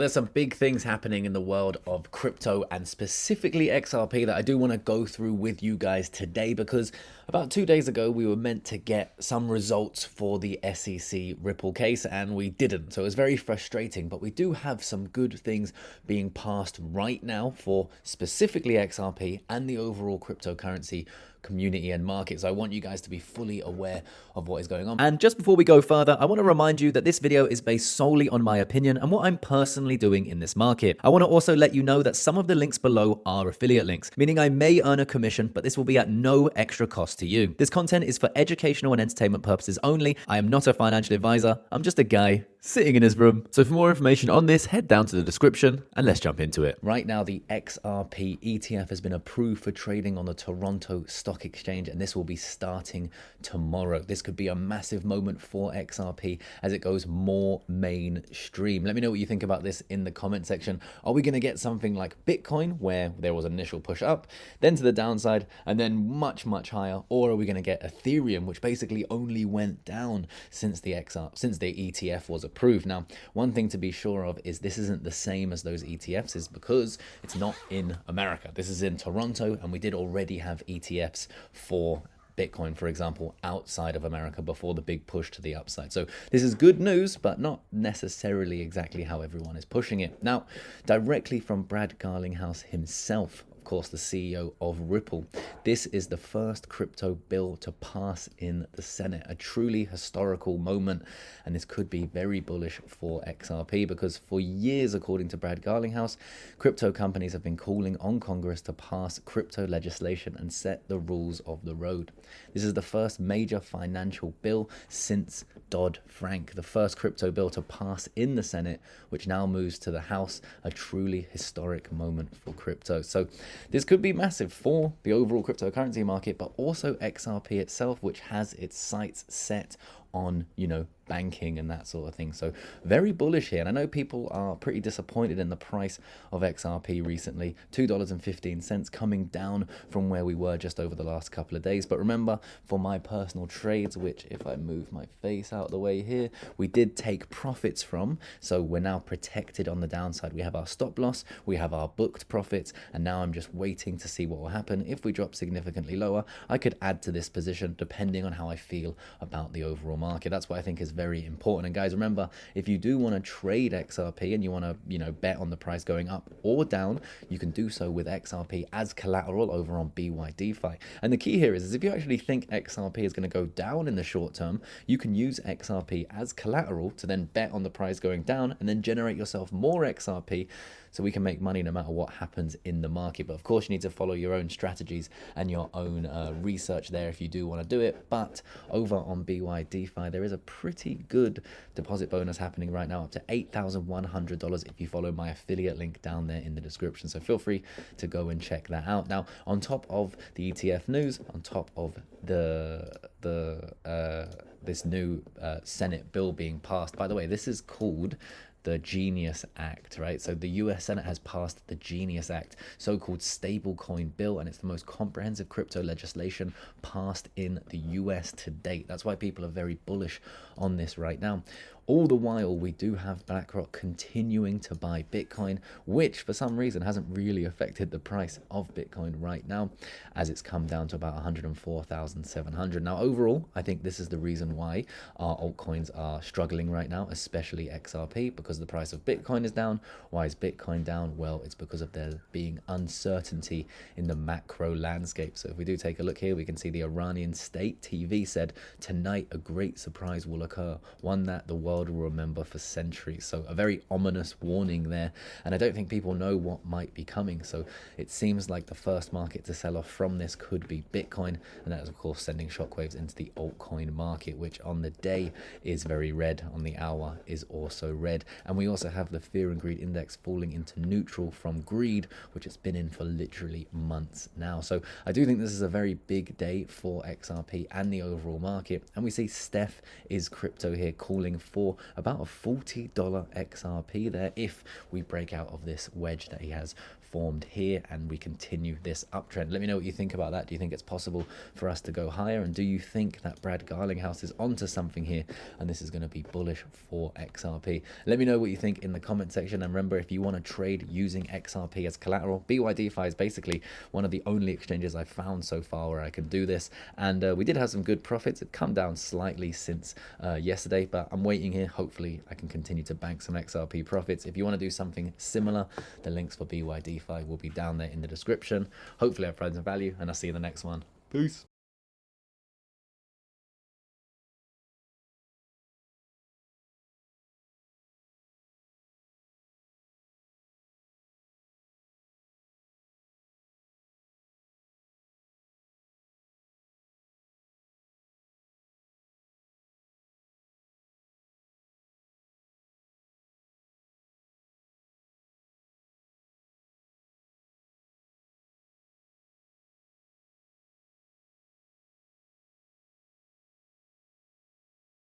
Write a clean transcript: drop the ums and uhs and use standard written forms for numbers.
There's some big things happening in the world of crypto and specifically XRP that I do want to go through with you guys today, because about 2 days ago we were meant to get some results for the SEC Ripple case and we didn't. So it was very frustrating, but we do have some good things being passed right now for specifically XRP and the overall cryptocurrency community and market. So I want you guys to be fully aware of what is going on. And just before we go further, I want to remind you that this video is based solely on my opinion and what I'm personally doing in this market. I want to also let you know that some of the links below are affiliate links, meaning I may earn a commission, but this will be at no extra cost to you. This content is for educational and entertainment purposes only. I am not a financial advisor. I'm just a guy sitting in his room. So for more information on this, head down to the description and let's jump into it. Right now, the XRP ETF has been approved for trading on the Toronto Stock Exchange, and this will be starting tomorrow. This could be a massive moment for XRP as it goes more mainstream. Let me know what you think about this in the comment section. Are we going to get something like Bitcoin, where there was an initial push up, then to the downside, and then much higher? Or are we going to get Ethereum, which basically only went down since the ETF was approved? Now, one thing to be sure of is this isn't the same as those ETFs, is because it's not in America. This is in Toronto, and we did already have ETFs for Bitcoin, for example, outside of America before the big push to the upside. So this is good news, but not necessarily exactly how everyone is pushing it. Now, directly from Brad Garlinghouse himself, of course, the CEO of Ripple, this is the first crypto bill to pass in the Senate, a truly historical moment, and this could be very bullish for XRP because for years, according to Brad Garlinghouse, crypto companies have been calling on Congress to pass crypto legislation and set the rules of the road. This is the first major financial bill since Dodd-Frank, the first crypto bill to pass in the Senate, which now moves to the House, a truly historic moment for crypto. So this could be massive for the overall cryptocurrency market, but also XRP itself, which has its sights set on, banking and that sort of thing. So very bullish here. And I know people are pretty disappointed in the price of XRP recently, $2.15 coming down from where we were just over the last couple of days. But remember, for my personal trades, which if I move my face out of the way here, we did take profits from. So we're now protected on the downside. We have our stop loss, we have our booked profits, and now I'm just waiting to see what will happen. If we drop significantly lower, I could add to this position depending on how I feel about the overall market. That's what I think is very important. And guys, remember, if you do want to trade XRP and you want to bet on the price going up or down, you can do so with XRP as collateral over on BYDFI. And the key here is if you actually think XRP is going to go down in the short term, you can use XRP as collateral to then bet on the price going down and then generate yourself more XRP, so we can make money no matter what happens in the market. But of course, you need to follow your own strategies and your own research there if you do want to do it. But over on BYDFI, there is a pretty good deposit bonus happening right now, up to $8,100 if you follow my affiliate link down there in the description. So feel free to go and check that out. Now, on top of the ETF news, on top of this new Senate bill being passed, by the way, this is called the Genius Act, right? So the US Senate has passed the Genius Act, so-called stablecoin bill, and it's the most comprehensive crypto legislation passed in the US to date. That's why people are very bullish on this right now. All the while, we do have BlackRock continuing to buy Bitcoin, which for some reason hasn't really affected the price of Bitcoin right now, as it's come down to about 104,700. Now, overall, I think this is the reason why our altcoins are struggling right now, especially XRP, because the price of Bitcoin is down. Why is Bitcoin down? Well, it's because of there being uncertainty in the macro landscape. So if we do take a look here, we can see the Iranian state TV said, "Tonight, a great surprise will occur, one that the world will remember for centuries." So a very ominous warning there, and I don't think people know what might be coming. So it seems like the first market to sell off from this could be Bitcoin, and that is of course sending shockwaves into the altcoin market, which on the day is very red, on the hour is also red. And we also have the fear and greed index falling into neutral from greed, which it's been in for literally months now. So I do think this is a very big day for XRP and the overall market. And we see Steph is crypto here calling for for about a $40 XRP there if we break out of this wedge that he has formed here and we continue this uptrend. Let me know what you think about that. Do you think it's possible for us to go higher? And do you think that Brad Garlinghouse is onto something here and this is going to be bullish for XRP? Let me know what you think in the comment section. And remember, if you want to trade using XRP as collateral, BYDFI is basically one of the only exchanges I've found so far where I can do this. And we did have some good profits. It come down slightly since yesterday, but I'm waiting here. Hopefully I can continue to bank some XRP profits. If you want to do something similar, the links for BYDFI will be down there in the description. Hopefully I've provided some value, and I'll see you in the next one. Peace.